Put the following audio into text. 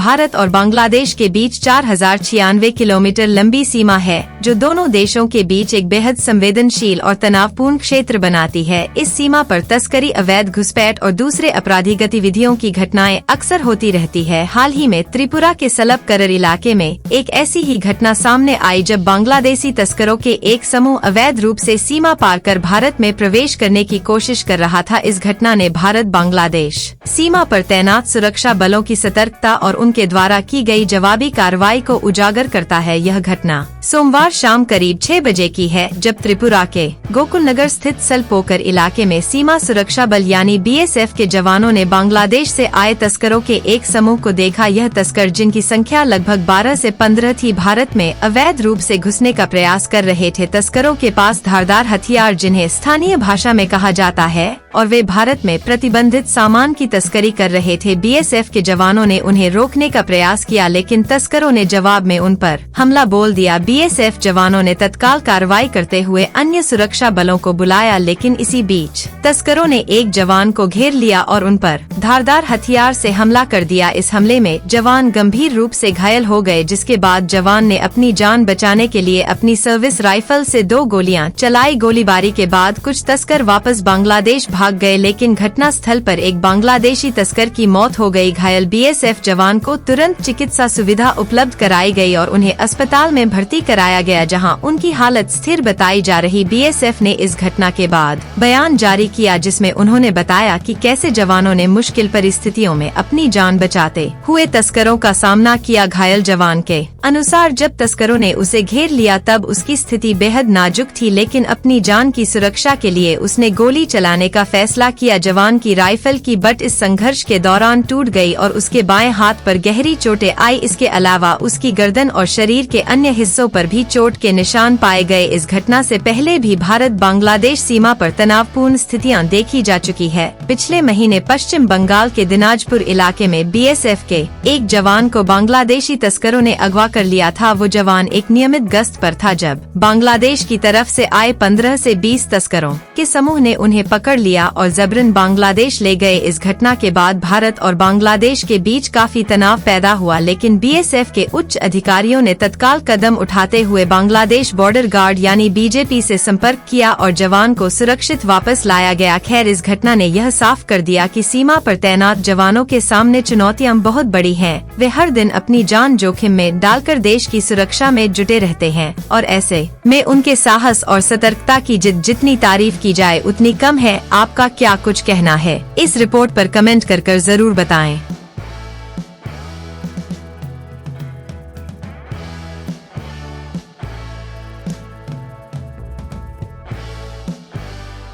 भारत और बांग्लादेश के बीच 4096 किलोमीटर लंबी सीमा है, जो दोनों देशों के बीच एक बेहद संवेदनशील और तनावपूर्ण क्षेत्र बनाती है। इस सीमा पर तस्करी, अवैध घुसपैठ और दूसरे अपराधी गतिविधियों की घटनाएं अक्सर होती रहती है। हाल ही में त्रिपुरा के सलब करर इलाके में एक ऐसी ही घटना सामने आई, जब बांग्लादेशी तस्करों के एक समूह अवैध रूप से सीमा पार कर भारत में प्रवेश करने की कोशिश कर रहा था। इस घटना ने भारत बांग्लादेश सीमा पर तैनात सुरक्षा बलों की सतर्कता और उनके द्वारा की गई जवाबी कार्रवाई को उजागर करता है। यह घटना सोमवार शाम करीब 6 बजे की है, जब त्रिपुरा के गोकुल नगर स्थित सलपोकर इलाके में सीमा सुरक्षा बल यानी BSF के जवानों ने बांग्लादेश से आए तस्करों के एक समूह को देखा। यह तस्कर, जिनकी संख्या लगभग 12 से 15 थी, भारत में अवैध रूप से घुसने का प्रयास कर रहे थे। तस्करों के पास धारदार हथियार, जिन्हें स्थानीय भाषा में कहा जाता है, और वे भारत में प्रतिबंधित सामान की तस्करी कर रहे थे। BSF के जवानों ने उन्हें रोकने का प्रयास किया, लेकिन तस्करों ने जवाब में उन पर हमला बोल दिया। BSF जवानों ने तत्काल कार्रवाई करते हुए अन्य सुरक्षा बलों को बुलाया, लेकिन इसी बीच तस्करों ने एक जवान को घेर लिया और उन पर धारदार हथियार से हमला कर दिया। इस हमले में जवान गंभीर रूप से घायल हो गए, जिसके बाद जवान ने अपनी जान बचाने के लिए अपनी सर्विस राइफल से 2 गोलियां चलाई। गोलीबारी के बाद कुछ तस्कर वापस बांग्लादेश भाग गए, लेकिन घटना स्थल पर एक बांग्लादेशी तस्कर की मौत हो गई। घायल BSF जवान को तुरंत चिकित्सा सुविधा उपलब्ध कराई गई और उन्हें अस्पताल में भर्ती कराया गया, जहां उनकी हालत स्थिर बताई जा रही। BSF ने इस घटना के बाद बयान जारी किया, जिसमें उन्होंने बताया कि कैसे जवानों ने मुश्किल परिस्थितियों में अपनी जान बचाते हुए तस्करों का सामना किया। घायल जवान के अनुसार जब तस्करों ने उसे घेर लिया तब उसकी स्थिति बेहद नाजुक थी, लेकिन अपनी जान की सुरक्षा के लिए उसने गोली चलाने का फैसला किया। जवान की राइफल की बट इस संघर्ष के दौरान टूट गई और उसके बाएं हाथ पर गहरी चोटें आई। इसके अलावा उसकी गर्दन और शरीर के अन्य हिस्सों पर भी चोट के निशान पाए गए। इस घटना से पहले भी भारत बांग्लादेश सीमा पर तनावपूर्ण स्थितियां देखी जा चुकी है। पिछले महीने पश्चिम बंगाल के दिनाजपुर इलाके में BSF के एक जवान को बांग्लादेशी तस्करों ने अगवा कर लिया था। वो जवान एक नियमित गश्त पर था, जब बांग्लादेश की तरफ से आए 15 से 20 तस्करों के समूह ने उन्हें पकड़ लिया और जबरन बांग्लादेश ले गए। इस घटना के बाद भारत और बांग्लादेश के बीच काफी तनाव पैदा हुआ, लेकिन BSF के उच्च अधिकारियों ने तत्काल कदम उठाते हुए बांग्लादेश बॉर्डर गार्ड यानी BJP से संपर्क किया और जवान को सुरक्षित वापस लाया गया। खैर, इस घटना ने यह साफ कर दिया कि सीमा पर तैनात जवानों के सामने चुनौतियां बहुत बड़ी हैं। वे हर दिन अपनी जान जोखिम में डालकर देश की सुरक्षा में जुटे रहते हैं, और ऐसे में उनके साहस और सतर्कता की जितनी तारीफ की जाए उतनी कम है। आपका क्या कुछ कहना है? इस रिपोर्ट पर कमेंट कर जरूर बताएं।